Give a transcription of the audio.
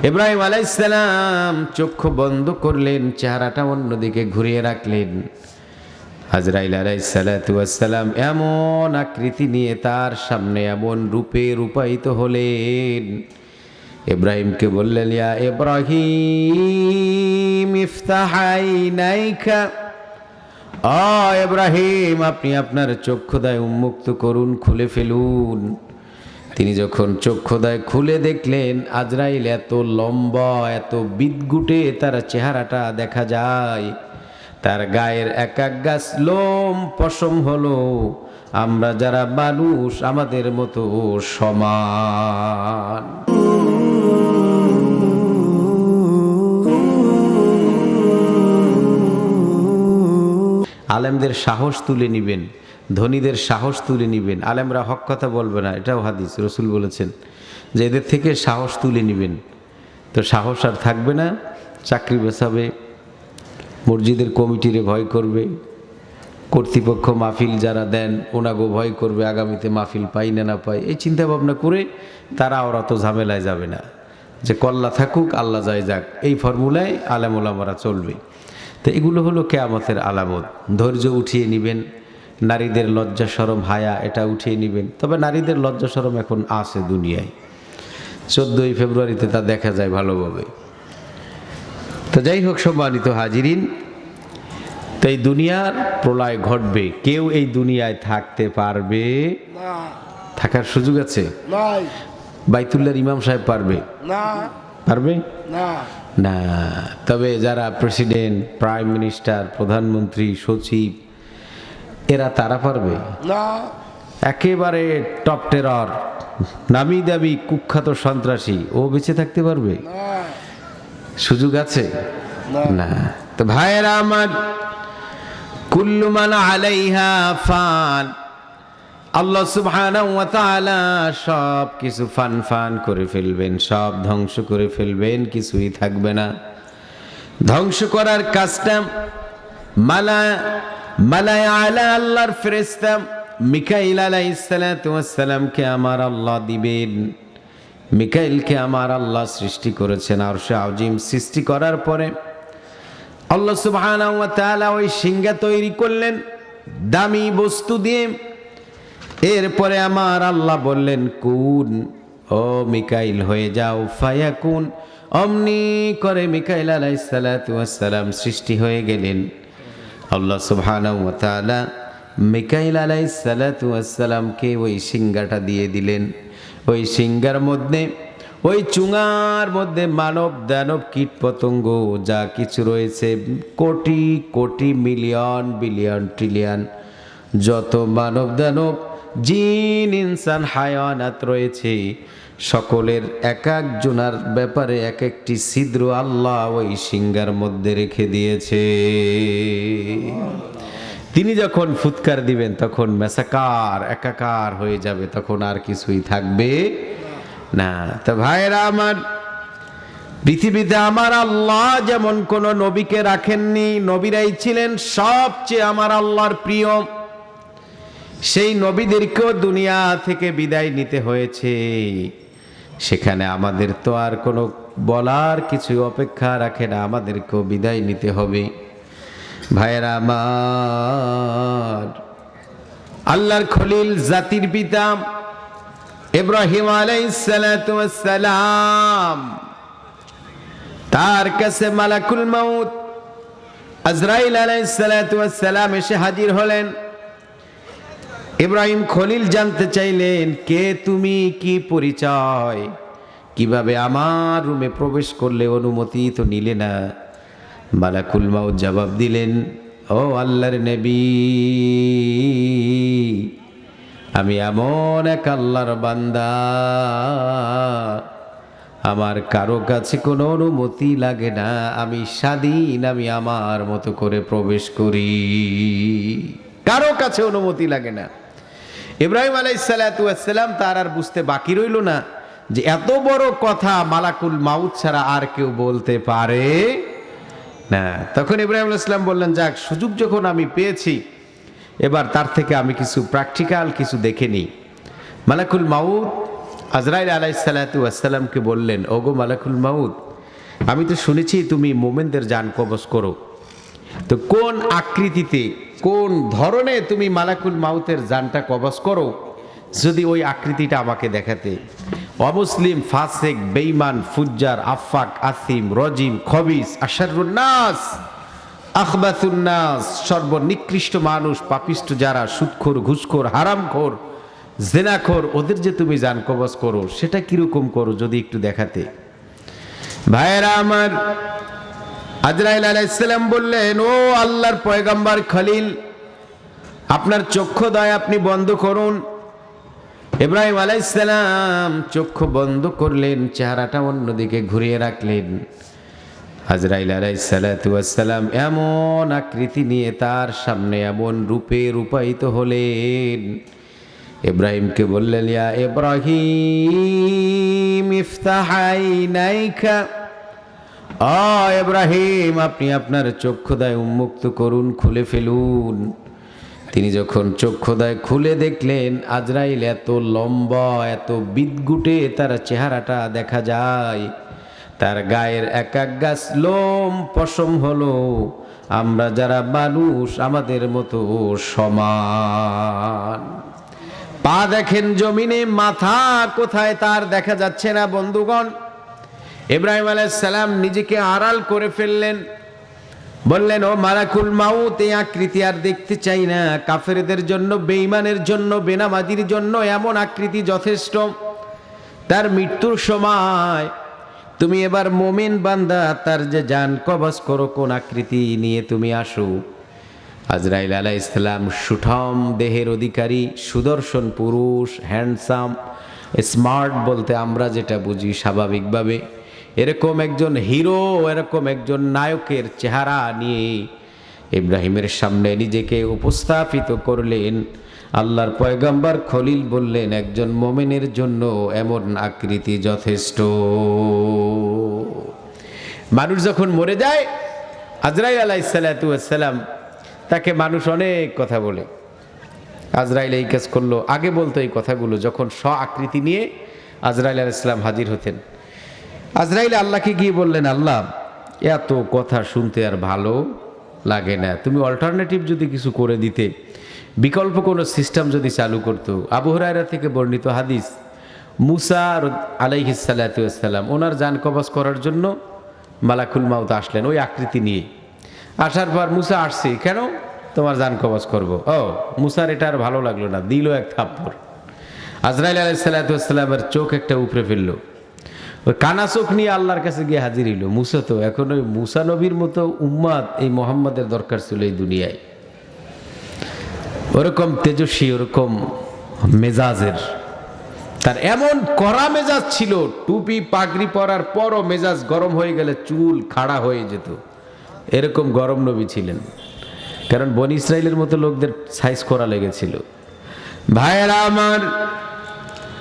ইব্রাহিম আলাইহিস সালাম চক্ষু বন্ধ করলেন, চেহারাটা অন্যদিকে ঘুরিয়ে রাখলেন। আজরাইল আলাইহিস সালাতু ওয়াস সালাম এমন আকৃতি নিয়ে তার সামনে এমন রূপে রূপায়িত হলেন, ইব্রাহিমকে বললেন, ইয়া ইব্রাহিম ইফতাহ আইনাইকা, ও ইব্রাহিম আপনি আপনার চক্ষুদ্বয় উন্মুক্ত করুন, খুলে ফেলুন। তিনি যখন চক্ষুদ্বয় খুলে দেখলেন, আজরাইল এত লম্বা, এত বিদগুটে তার চেহারাটা দেখা যায়, তার গায়ের এক এক গাছ লোম পশম হলো আমরা যারা মানুষ আমাদের মতো সমান। আলেমদের সাহস তুলে নিবেন, ধনীদের সাহস তুলে নিবেন। আলেমরা হক কথা বলবে না, এটাও হাদিস, রসুল বলেছেন যে এদের থেকে সাহস তুলে নিবেন। তো সাহস আর থাকবে না, চাকরি বেচাবে, মসজিদের কমিটিরে ভয় করবে, কর্তৃপক্ষ মাহফিল যারা দেন ওনাগো ভয় করবে আগামীতে মাহফিল পাই না না পাই, এই চিন্তা ভাবনা করে তারা ওরা তো ঝামেলায় যাবে না, যে কল্লা থাকুক আল্লাহ যায় যাক, এই ফর্মুলায় আলেম ওলামারা চলবে। তো এগুলো হলো কিয়ামতের আলামত। ধৈর্য উঠিয়ে নেবেন, নারীদের লজ্জা শরম হায়া এটা উঠিয়ে নেবেন। তবে নারীদের লজ্জা শরম এখন আছে দুনিয়ায়, 14ই ফেব্রুয়ারিতে তা দেখা যায় ভালোভাবে। তো যাই হোক সম্মানিত হাজিরিন, তো এই দুনিয়ার প্রলয় ঘটবে, কেউ এই দুনিয়ায় থাকতে পারবে না, থাকার সুযোগ আছে? নাই, বাইতুল্লাহর ইমাম সাহেব পারবে? না, পারবে না, না। তবে যারা প্রেসিডেন্ট, প্রাইম মিনিস্টার, প্রধানমন্ত্রী, সচিব, এরা তারা পারবে? না, একেবারে টপ টেরর, নামি দামি কুখ্যাত সন্ত্রাসী, ও বেঁচে থাকতে পারবে? না, সুযোগ আছে না। তো ভাইয়েরা আমার, কুল্লু মান আলাইহা ফান, আল্লাহ সুবহানাহু ওয়া তাআলা সব কিছু ফান ফান করে ফেলবেন, সব ধ্বংস করে ফেলবেন, কিছুই থাকবে না। ধ্বংস করার কাজটা মালায়ে আলা আল্লাহর ফেরেশতা মিকাইল আলাইহিস সালাতু ওয়াস সালামকে আমার আল্লাহ দিবেন। মিকাইলকে আমার আল্লাহ সৃষ্টি করেছেন আরশে আজিম। সৃষ্টি করার পরে আল্লাহ সুবহানাহু ওয়া তাআলা ওই সিংহা তৈরি করলেন দামি বস্তু দিয়ে। এরপরে আমার আল্লাহ বললেন কুন, ও মিকাইল হয়ে যাও, ফায়াকুন, অমনি করে মিকাইল আলাইহিস সালাতু ওয়াস সালাম সৃষ্টি হয়ে গেলেন। আল্লাহ সুবহানাহু ওয়া তাআলা মিকাইল আলাইহিস সালাতু ওয়াস সালামকে ওই সিংহাটা দিয়ে দিলেন। ওই সিংহার মধ্যে, ওই চুঙার মধ্যে মানব দানব কীট পতঙ্গ যা কিছু রয়েছে, crore crore million billion trillion যত মানব দানব জিন ইনসান হায়ানাত রয়েছে, সকলের এক এক জনার ব্যাপারে এক একটি ছিদ্র আল্লাহ ওই সিংহার মধ্যে রেখে দিয়েছে। তিনি যখন ফুৎকার দিবেন তখন মেসাকার একাকার হয়ে যাবে, তখন আর কিছুই থাকবে না। তো ভাইরা আমার, পৃথিবীতে আমার আল্লাহ যেমন কোন নবীকে রাখেননি, নবীরাই ছিলেন সবচেয়ে আমার আল্লাহর প্রিয়। সেই নবীদেরকেও দুনিয়া থেকে বিদায় নিতে হয়েছে, সেখানে আমাদের তো আর কোনো বলার কিছু অপেক্ষা রাখে না, আমাদেরকেও বিদায় নিতে হবে। ভাইরা আমার, আল্লাহর খলিল জাতির পিতা ইব্রাহিম আলাইহিস সালাতু ওয়াস সালাম, তার কাছে মালাকুল মাউত আজরাইল আলাইহিস সালাতু ওয়াস সালাম এসে হাজির হলেন। ইব্রাহিম খলিল জানতে চাইলেন, কে তুমি, কি পরিচয়, কিভাবে আমার রুমে প্রবেশ করলে, অনুমতি তো নিলে না। মালাকুল মাউত জবাব দিলেন, ও আল্লাহর নবী, আমি এমন এক আল্লাহর বান্দা, আমার কারো কাছে কোনো অনুমতি লাগে না, আমি স্বাধীন, আমি আমার মতো করে প্রবেশ করি, কারো কাছে অনুমতি লাগে না। ইব্রাহিম আলাইহিস সালাতু ওয়াস সালাম তার আর বুঝতে বাকি রইল না যে এত বড় কথা মালাকুল মাউত ছাড়া আর কেউ বলতে পারে না। তখন ইব্রাহিম আলাইহিস সালাম বললেন, যাক, সুযোগ যখন আমি পেয়েছি, এবার তার থেকে আমি কিছু প্র্যাকটিক্যাল কিছু দেখে নিই। মালাকুল মাউত আজরাইল আলাইহিসসালাতু ওয়াসসালামকে বললেন, ওগো মালাকুল মাউত, আমি তো শুনেছি তুমি মোমেনদের জান কবজ করো, তো কোন আকৃতিতে কোন ধরনে তুমি মালাকুল মাউতের জানটা কবজ করো, যদি ওই আকৃতিটা আমাকে দেখাতে। অমুসলিম, ফাসেক, বেঈমান, ফুজ্জার, আফাক, আসিম, রজিম, খবিস, আশারুন নাস, আখবাতুন নাস, সর্বনিকৃষ্ট মানুষ, পাপিষ্ট যারা, সুদখোর, ঘুষখোর, হারামখোর, জেনাখোর, ওদের যে তুমি জান কবজ করো, সেটা কিরকম করো যদি একটু দেখাতে। ভাইয়েরা আমার, আজরাইল আলাইহিস সালাম বললেন, ও আল্লাহর পয়গম্বর খলিল, আপনার চক্ষুদ্বয় আপনি বন্ধ করুন। ইব্রাহিম আলাইহিস সালাম চক্ষু বন্ধ করলেন, চেহারাটা অন্যদিকে ঘুরিয়ে রাখলেন। আজরাইল আলাইহিস সালাতু ওয়াস সালাম এমন আকৃতি নিয়ে তার সামনে এমন রূপে রূপায়িত হলেন, ইব্রাহিমকে বললেন, ইয়া ইব্রাহিম ইফতাহ আইনাইকা, ইব্রাহিম আপনি আপনার চক্ষুদ্বয় উন্মুক্ত করুন, খুলে ফেলুন। তিনি যখন চক্ষুদ্বয় খুলে দেখলেন, আজরাইল এত লম্বা, এত বিদগুটে তার চেহারাটা দেখা যায়, তার গায়ের এক এক গাছ লোম পশম হলো আমরা যারা মানুষ আমাদের মতো সমান। পা দেখেন জমিনে, মাথা কোথায় তার দেখা যাচ্ছে না। বন্ধুগণ, ইব্রাহিম আলাইহিস সালাম নিজেকে আড়াল করে ফেললেন, বললেন, ও মালাকুল মাউত, এই আকৃতি আর দেখতে চাই না। কাফেরদের জন্য, বেঈমানের জন্য, বেনামাজির জন্য এমন আকৃতি যথেষ্ট। তার মৃত্যুর সময় তুমি এবার মুমিন বান্দা তার যে জান কবজ করো, কোন আকৃতি নিয়ে তুমি আসো। আজরাইল আলাইহিস সালাম সুঠম দেহের অধিকারী, সুদর্শন পুরুষ, হ্যান্ডসাম, স্মার্ট বলতে আমরা যেটা বুঝি স্বাভাবিকভাবে, এরকম একজন হিরো, এরকম একজন নায়কের চেহারা নিয়ে ইব্রাহিমের সামনে নিজেকে উপস্থাপিত করলেন। আল্লাহর পয়গম্বর খলিল বললেন, একজন মুমিনের জন্য এমন আকৃতি যথেষ্ট। মানুষ যখন মরে যায়, আজরাইল আলাইহিস সালাতু ওয়াস সালাম, তাকে মানুষ অনেক কথা বলে। আজরাইল এই কাজ করলো, আগে বলতো এই কথাগুলো যখন স্ব আকৃতি নিয়ে আজরাইল আলাইহিস সালাম হাজির হতেন। আজরাইল আল্লাহকে গিয়ে বললেন, আল্লাহ, এত কথা শুনতে আর ভালো লাগে না, তুমি অল্টারনেটিভ যদি কিছু করে দিতে, বিকল্প কোনো সিস্টেম যদি চালু করতো। আবু হুরায়রা থেকে বর্ণিত হাদিস, মুসা আলাইহিস সালাতু ওয়াস সালাম ওনার জান কবজ করার জন্য মালাকুল মাউত আসলেন ওই আকৃতি নিয়ে। আসার পর মুসা আসছে, কেন তোমার জান কবজ করবো। ও মুসার এটা আর ভালো লাগলো না, দিল এক থাপ্পড়। আজরাইল আলাইহিস সালাতু ওয়াস সালামের চোখ একটা উপরে ফেললো, ওই কানা চোখ নিয়ে আল্লাহর কাছে গিয়ে হাজির হইল। মুসা তো এখন ওই মুসা নবীর মতো উম্মাদ এই মোহাম্মদের দরকার ছিল এই দুনিয়ায়, ওরকম তেজস্বী, ওরকম মেজাজের। তার এমন কড়া মেজাজ ছিল, টুপি পাগড়ি পরার পরও মেজাজ গরম হয়ে গেলে চুল খাড়া হয়ে যেত, এরকম গরম নবী ছিলেন। কারণ বনি ইসরাইলের মতো লোকদের সাইজ করা লেগেছিল। ভাইয়েরা আমার,